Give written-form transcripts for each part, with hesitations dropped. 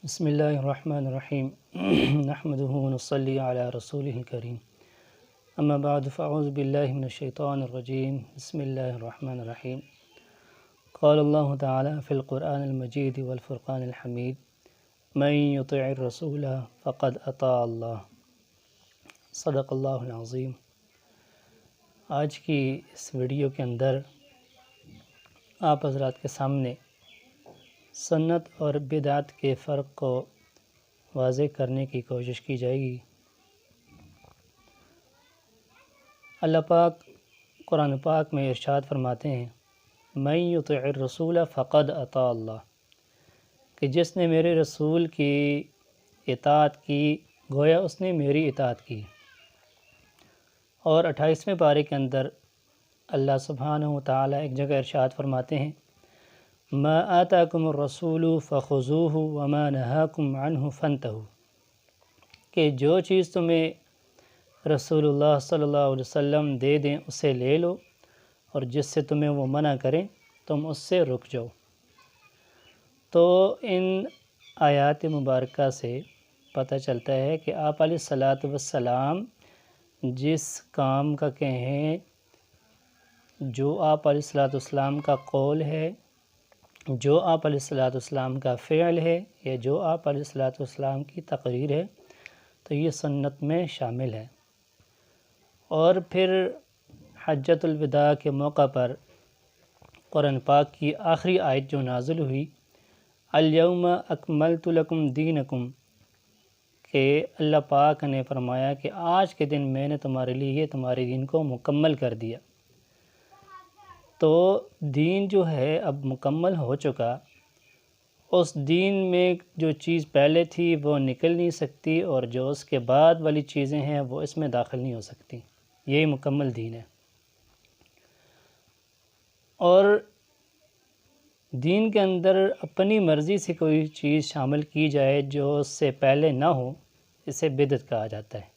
بسم اللہ الرحمن الرحیم نحمده ونصلی علی رسولہ الکریم اما بعد فاعوذ باللہ من الشیطان الرجیم بسم اللہ الرحمن الرحیم قال اللہ تعالی فی القرآن المجید والفرقان الحمید من یطع الرسول فقد اطاع اللہ صدق اللہ العظیم۔ آج کی اس ویڈیو کے اندر آپ حضرات کے سامنے سنت اور بدعت کے فرق کو واضح کرنے کی کوشش کی جائے گی۔ اللہ پاک قرآن پاک میں ارشاد فرماتے ہیں من یطع الرسول فقد اطاع اللہ، کہ جس نے میرے رسول کی اطاعت کی گویا اس نے میری اطاعت کی۔ اور 28ویں پارے کے اندر اللہ سبحانہ و تعالی ایک جگہ ارشاد فرماتے ہیں ما آتاکم الرسول فخذوہ وما نہاکم عنہ فانتہوا، کہ جو چیز تمہیں رسول اللہ صلی اللہ علیہ وسلم دے دیں اسے لے لو، اور جس سے تمہیں وہ منع کریں تم اس سے رک جاؤ۔ تو ان آیات مبارکہ سے پتہ چلتا ہے کہ آپ علیہ الصلاۃ والسلام جس کام کا کہیں، جو آپ علیہ الصلاۃ والسلام کا قول ہے، جو آپ علیہ الصلاۃ والسلام کا فعل ہے، یا جو آپ علیہ الصلاۃ والسلام کی تقریر ہے، تو یہ سنت میں شامل ہے۔ اور پھر حجۃ الوداع کے موقع پر قرآن پاک کی آخری آیت جو نازل ہوئی الیوم اکملت لکم دینکم، کہ اللہ پاک نے فرمایا کہ آج کے دن میں نے تمہارے لیے تمہارے دین کو مکمل کر دیا۔ تو دین جو ہے اب مکمل ہو چکا، اس دین میں جو چیز پہلے تھی وہ نکل نہیں سکتی، اور جو اس کے بعد والی چیزیں ہیں وہ اس میں داخل نہیں ہو سکتی۔ یہی مکمل دین ہے۔ اور دین کے اندر اپنی مرضی سے کوئی چیز شامل کی جائے جو اس سے پہلے نہ ہو، اسے بدعت کہا جاتا ہے۔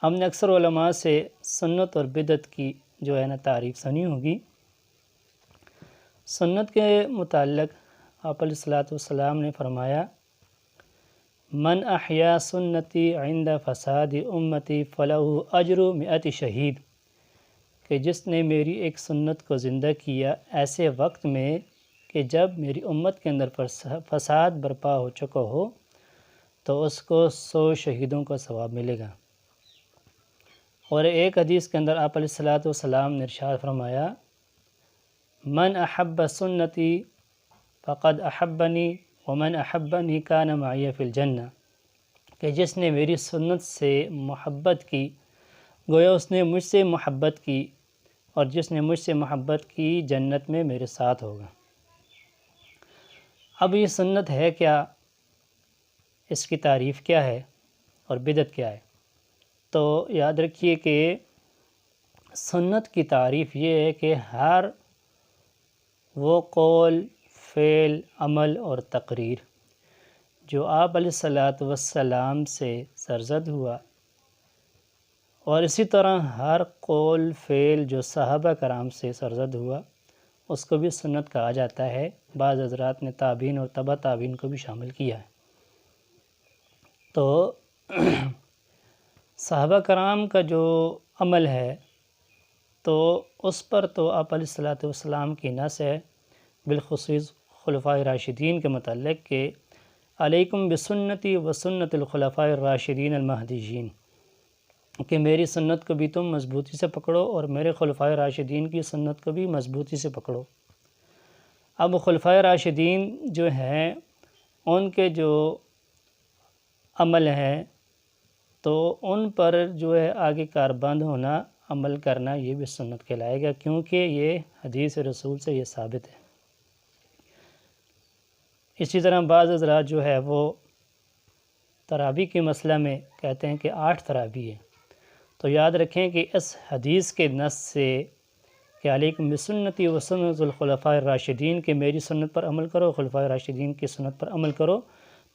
ہم نے اکثر علماء سے سنت اور بدعت کی جو ہے نا تعریف سنی ہوگی۔ سنت کے متعلق آپ علیہ الصلاۃ والسلام نے فرمایا من احیا سنتی عند فساد امتی فلہ اجر 100 شہید، کہ جس نے میری ایک سنت کو زندہ کیا ایسے وقت میں کہ جب میری امت کے اندر فساد برپا ہو چکا ہو، تو اس کو 100 شہیدوں کا ثواب ملے گا۔ اور ایک حدیث کے اندر آپ علیہ الصلاۃ والسلام نے ارشاد فرمایا من احب سنتی فقد احبنی ومن احبنی کان معی فی الجنہ، کہ جس نے میری سنت سے محبت کی گویا اس نے مجھ سے محبت کی، اور جس نے مجھ سے محبت کی جنت میں میرے ساتھ ہوگا۔ اب یہ سنت ہے کیا، اس کی تعریف کیا ہے، اور بدعت کیا ہے؟ تو یاد رکھیے کہ سنت کی تعریف یہ ہے کہ ہر وہ قول، فعل، عمل اور تقریر جو آپ علیہ الصلاۃ والسلام سے سرزد ہوا، اور اسی طرح ہر قول، فعل جو صحابہ کرام سے سرزد ہوا، اس کو بھی سنت کہا جاتا ہے۔ بعض حضرات نے تابعین اور تبع تابعین کو بھی شامل کیا ہے۔ تو صحابہ کرام کا جو عمل ہے تو اس پر تو آپ علیہ الصلاۃ والسلام کی نص ہے، بالخصوص خلفائے راشدین کے متعلق کہ علیکم بسنتی و سنت الخلفاء الراشدین المہدیین، کہ میری سنت کو بھی تم مضبوطی سے پکڑو اور میرے خلفائے راشدین کی سنت کو بھی مضبوطی سے پکڑو۔ اب خلفائے راشدین جو ہیں ان کے جو عمل ہیں تو ان پر جو ہے آگے کاربند ہونا، عمل کرنا، یہ بھی سنت کہلائے گا، کیونکہ یہ حدیث رسول سے یہ ثابت ہے۔ اسی طرح بعض حضرات جو ہے وہ تراویح کے مسئلہ میں کہتے ہیں کہ 8 تراویح ہیں۔ تو یاد رکھیں کہ اس حدیث کے نص سے کہ علیکم بسنتی و سنت الخلفاء الراشدین، کہ میری سنت پر عمل کرو، خلفاء راشدین کی سنت پر عمل کرو،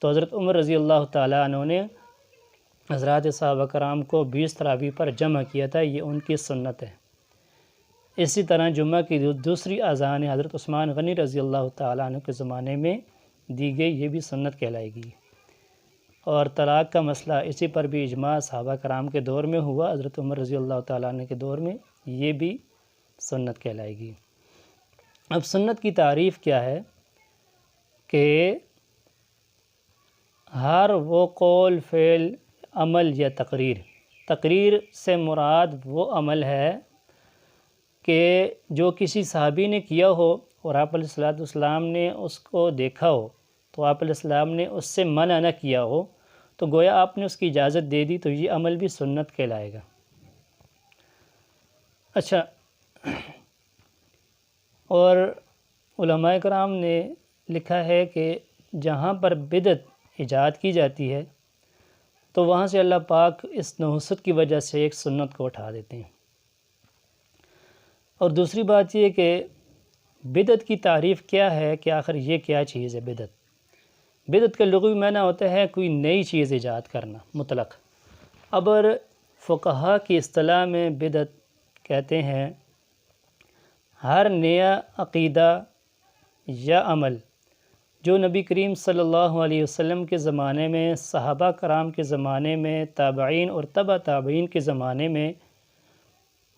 تو حضرت عمر رضی اللہ تعالیٰ عنہ نے حضرات صحابہ کرام کو 20 تراویح پر جمع کیا تھا، یہ ان کی سنت ہے۔ اسی طرح جمعہ کی دوسری اذان حضرت عثمان غنی رضی اللہ تعالیٰ عنہ کے زمانے میں دی گئی یہ بھی سنت کہلائے گی۔ اور طلاق کا مسئلہ اسی پر بھی اجماع صحابہ کرام کے دور میں ہوا، حضرت عمر رضی اللہ تعالیٰ عنہ کے دور میں، یہ بھی سنت کہلائے گی۔ اب سنت کی تعریف کیا ہے کہ ہر وہ قول، فعل، عمل یا تقریر سے مراد وہ عمل ہے کہ جو کسی صحابی نے کیا ہو اور آپ علیہ الصلوۃ والسلام نے اس کو دیکھا ہو تو آپ علیہ السلام نے اس سے منع نہ کیا ہو، تو گویا آپ نے اس کی اجازت دے دی، تو یہ عمل بھی سنت کہلائے گا۔ اچھا، اور علماء کرام نے لکھا ہے کہ جہاں پر بدعت ایجاد کی جاتی ہے تو وہاں سے اللہ پاک اس نحوست کی وجہ سے ایک سنت کو اٹھا دیتے ہیں۔ اور دوسری بات یہ کہ بدعت کی تعریف کیا ہے کہ آخر یہ کیا چیز ہے بدعت کا لغوی معنی ہوتا ہے کوئی نئی چیز ایجاد کرنا مطلق۔ اب فقہا کی اصطلاح میں بدعت کہتے ہیں ہر نیا عقیدہ یا عمل جو نبی کریم صلی اللہ علیہ وسلم کے زمانے میں، صحابہ کرام کے زمانے میں، تابعین اور تبع تابعین کے زمانے میں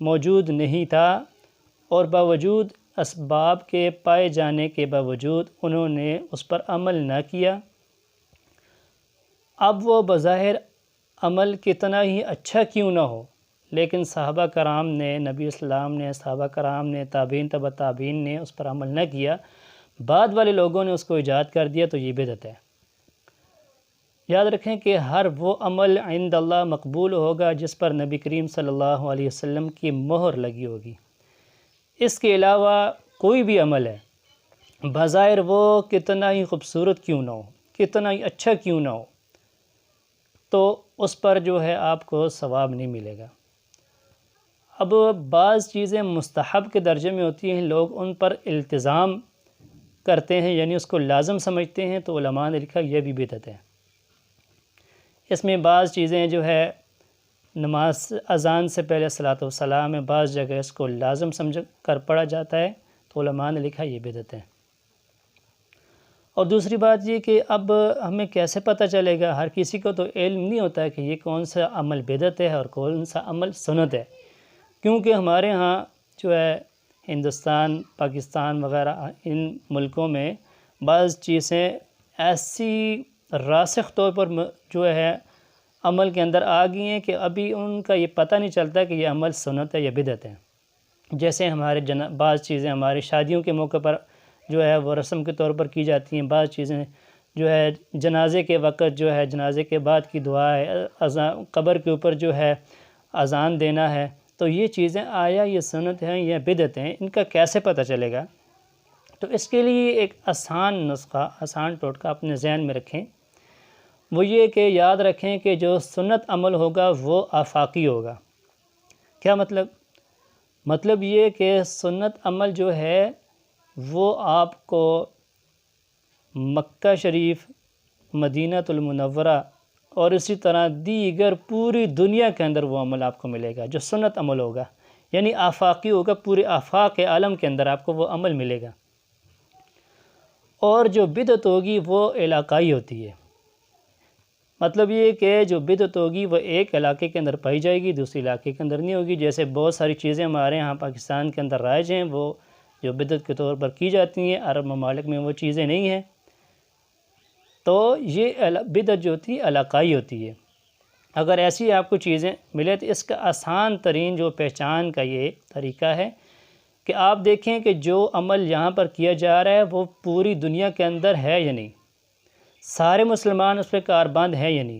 موجود نہیں تھا، اور باوجود اسباب کے پائے جانے کے باوجود انہوں نے اس پر عمل نہ کیا۔ اب وہ بظاہر عمل کتنا ہی اچھا کیوں نہ ہو، لیکن صحابہ کرام نے، نبی اسلام نے، صحابہ کرام نے، تابعین تبع تابعین نے اس پر عمل نہ کیا، بعد والے لوگوں نے اس کو ایجاد کر دیا، تو یہ بدعت ہے۔ یاد رکھیں کہ ہر وہ عمل عند اللہ مقبول ہوگا جس پر نبی کریم صلی اللہ علیہ وسلم کی مہر لگی ہوگی۔ اس کے علاوہ کوئی بھی عمل ہے، بظاہر وہ کتنا ہی خوبصورت کیوں نہ ہو، کتنا ہی اچھا کیوں نہ ہو، تو اس پر جو ہے آپ کو ثواب نہیں ملے گا۔ اب بعض چیزیں مستحب کے درجے میں ہوتی ہیں، لوگ ان پر التزام کرتے ہیں، یعنی اس کو لازم سمجھتے ہیں، تو علماء نے لکھا یہ بھی بدعت ہے۔ اس میں بعض چیزیں جو ہے نماز اذان سے پہلے صلاۃ والسلام میں بعض جگہ اس کو لازم سمجھ کر پڑھا جاتا ہے، تو علماء نے لکھا یہ بدعت ہے۔ اور دوسری بات یہ کہ اب ہمیں کیسے پتہ چلے گا، ہر کسی کو تو علم نہیں ہوتا ہے کہ یہ کون سا عمل بدعت ہے اور کون سا عمل سنت ہے، کیونکہ ہمارے ہاں جو ہے ہندوستان، پاکستان وغیرہ ان ملکوں میں بعض چیزیں ایسی راسخ طور پر جو ہے عمل کے اندر آ گئی ہیں کہ ابھی ان کا یہ پتہ نہیں چلتا کہ یہ عمل سنت ہے یا بدعت ہے۔ جیسے ہمارے بعض چیزیں ہماری شادیوں کے موقع پر جو ہے وہ رسم کے طور پر کی جاتی ہیں، بعض چیزیں جو ہے جنازے کے وقت جو ہے جنازے کے بعد کی دعا ہے، قبر کے اوپر جو ہے اذان دینا ہے، تو یہ چیزیں آیا یہ سنت ہیں یا بدعت ہیں، ان کا کیسے پتہ چلے گا؟ تو اس کے لیے ایک آسان نسخہ، آسان ٹوٹکا اپنے ذہن میں رکھیں، وہ یہ کہ یاد رکھیں کہ جو سنت عمل ہوگا وہ آفاقی ہوگا۔ کیا مطلب؟ مطلب یہ کہ سنت عمل جو ہے وہ آپ کو مکہ شریف، مدینہ المنورہ اور اسی طرح دیگر پوری دنیا کے اندر وہ عمل آپ کو ملے گا جو سنت عمل ہوگا، یعنی آفاقی ہوگا، پورے آفاق عالم کے اندر آپ کو وہ عمل ملے گا۔ اور جو بدعت ہوگی وہ علاقائی ہوتی ہے، مطلب یہ کہ جو بدعت ہوگی وہ ایک علاقے کے اندر پائی جائے گی، دوسری علاقے کے اندر نہیں ہوگی۔ جیسے بہت ساری چیزیں ہمارے ہاں پاکستان کے اندر رائج ہیں، وہ جو بدعت کے طور پر کی جاتی ہیں، عرب ممالک میں وہ چیزیں نہیں ہیں، تو یہ بدعت جو ہوتی ہے علاقائی ہوتی ہے۔ اگر ایسی آپ کو چیزیں ملے تو اس کا آسان ترین جو پہچان کا یہ طریقہ ہے کہ آپ دیکھیں کہ جو عمل یہاں پر کیا جا رہا ہے وہ پوری دنیا کے اندر ہے یا نہیں، سارے مسلمان اس پہ کاربند ہیں یا نہیں۔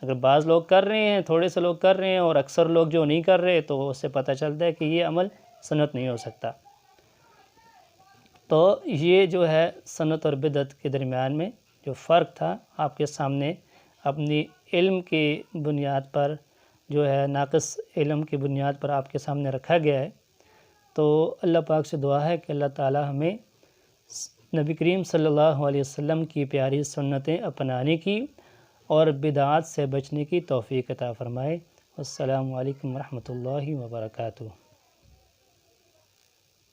اگر بعض لوگ کر رہے ہیں، تھوڑے سے لوگ کر رہے ہیں اور اکثر لوگ جو نہیں کر رہے، تو اس سے پتہ چلتا ہے کہ یہ عمل سنت نہیں ہو سکتا۔ تو یہ جو ہے سنت اور بدعت کے درمیان میں جو فرق تھا آپ کے سامنے اپنی علم کی بنیاد پر جو ہے ناقص علم کی بنیاد پر آپ کے سامنے رکھا گیا ہے۔ تو اللہ پاک سے دعا ہے کہ اللہ تعالی ہمیں نبی کریم صلی اللہ علیہ وسلم کی پیاری سنتیں اپنانے کی اور بدعات سے بچنے کی توفیق عطا فرمائے۔ السلام علیکم ورحمۃ اللہ وبرکاتہ۔